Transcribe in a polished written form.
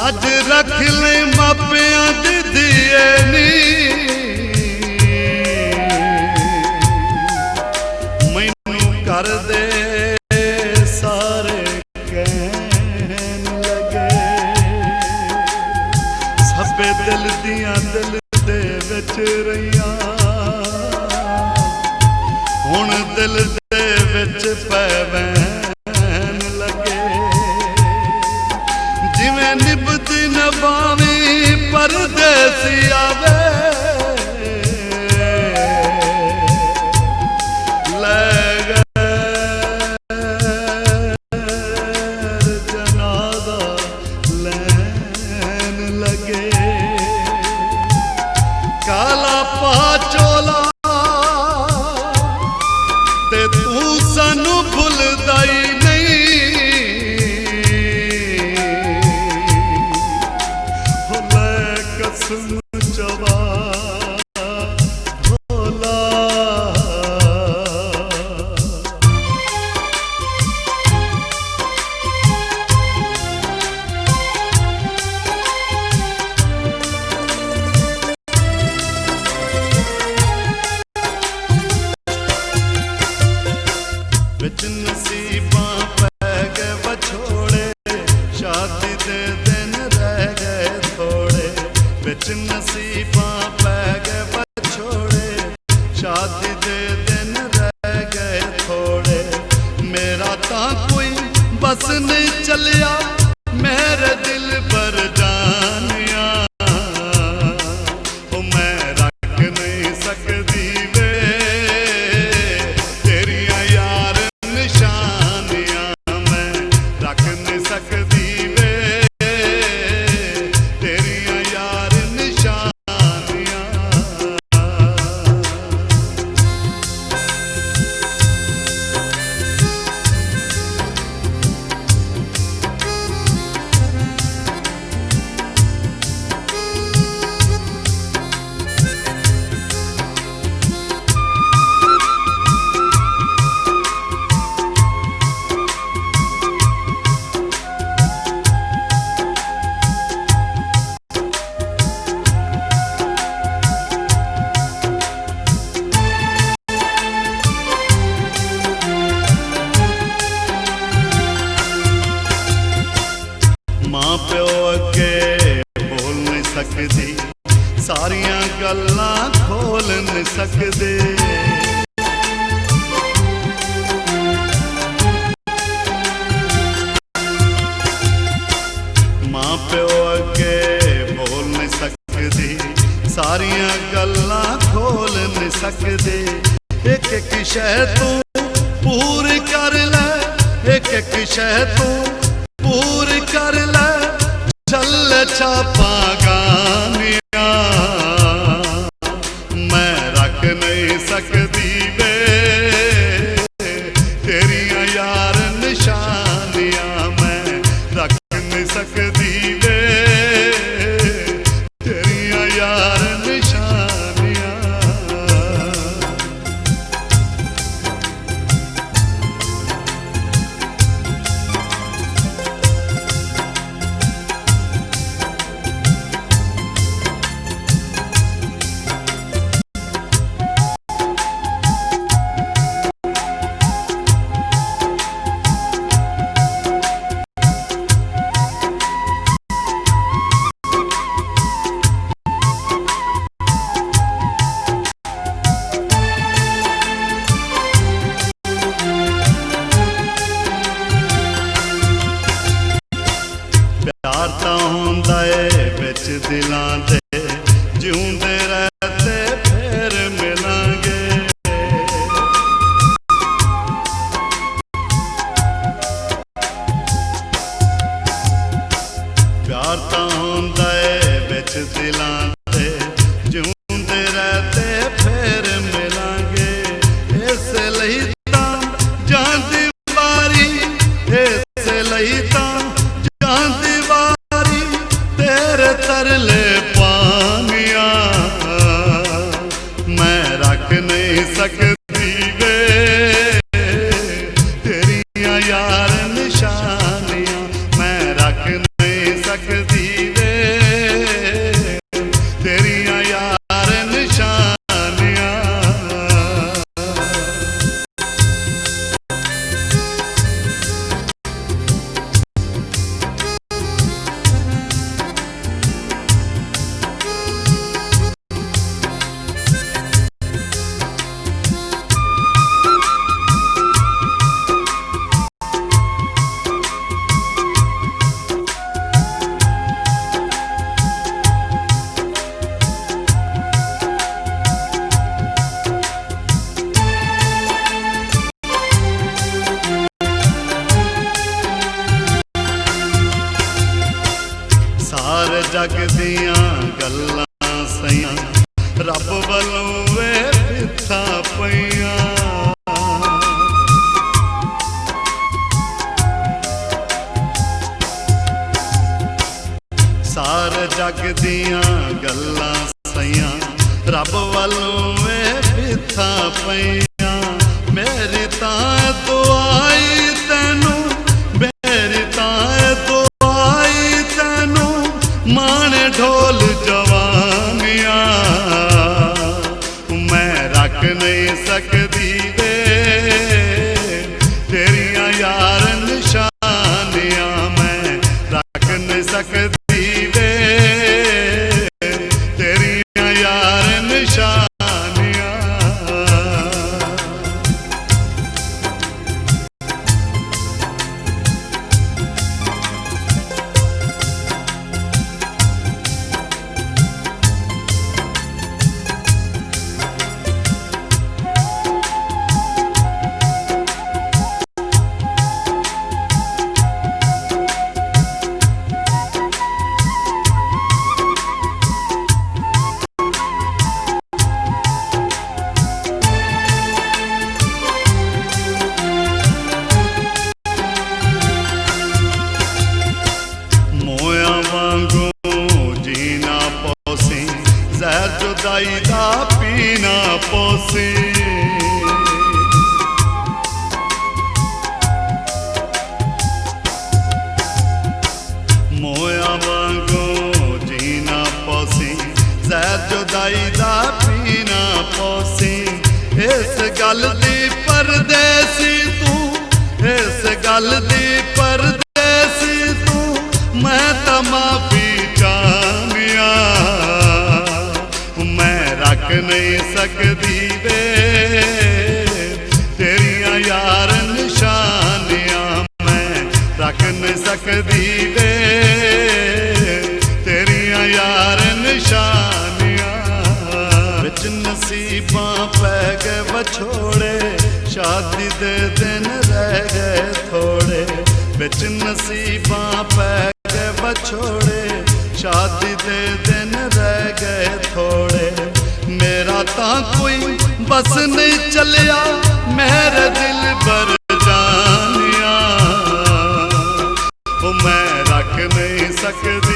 लाज रख ले मापिया दी दिए नी मैनू कर दे सारे कहन लगे सबे दिल दिया दिल दे विच रहिया हुण दिल दे विच पैवैन लगे जिवें निभदी नभावी परदेसी आवे ले गैर जनादा लैन लगे काला पा चोला ते तू सानू भुलदा ही जवा भोला बिच नसीबां पै गए बछोड़े शादी दे दिन रह गए थोड़े बिच नसीबां पै गए बछोड़े शादी दे दिन रह गए थोड़े मेरा तां कोई बस नहीं चलिया मेरे दिल पर जानिया ओ मैं रख नहीं सकदी वे तेरियां यार निशानियां मैं रख नहीं सकदी वे तेरियां यार मां प्यो अगे बोल नहीं सकदी सारियां गल्लां खोल नहीं सकदे मां प्यो अगे बोल नहीं सकदी सारियां गल्लां खोल नहीं सकदे एक एक शह तू पूरी कर ले एक एक शह तू पूरी कर ले चल छापा गानिया मैं रख नहीं सकदी वे तेरियां यार निशानियां मैं रख नहीं सकदी वे तेरियां यार निशानियां प्यार तां हुंदा है बिच दिलां दे जिउंदे रहते फिर मिलांगे प्यार तां हुंदा है बिच दिलां दे जिउंदे रहते फिर मिलांगे इस लई तां जांदी वारी इस लई तां तरले पानिया मैं रख नहीं सकती वे तेरियां यार निशानियां मैं रख नहीं सकती जग दियां गल्लां सैयां रब वलों वे पिथा पईयां। सारे जग दियां गल्लां सैयां रब वलों वे पिथा पईयां। मेरी तां दुआई तैनू, मेरी तां दुआई तैनू माण ढोल जवानियां। मैं रख नहीं सकदी वे तेरियां यार निशानियां। मैं रख नहीं सकदी जुदाई दा पीना पोसी। मोया वांगू जीना पोसी जहर जुदाई दा पीना पोसी। इस गल दी परदेसी तू, इस गल दी परदेसी तू मैं तां माफी चाहनिया। रख नहीं सकदी वे तेरियां यार निशानियां। मैं रख नहीं सकदी वे तेरियां यार निशानियां। बिच नसीबां पै गए बछोड़े शादी दे दिन रह गए थोड़े। बिच नसीबां पै गए बछोड़े शादी दे दिन रह गए थोड़े। मेरा तां कोई बस नहीं चलिया मेरे दिल पर जानिया। मैं रख नहीं सकती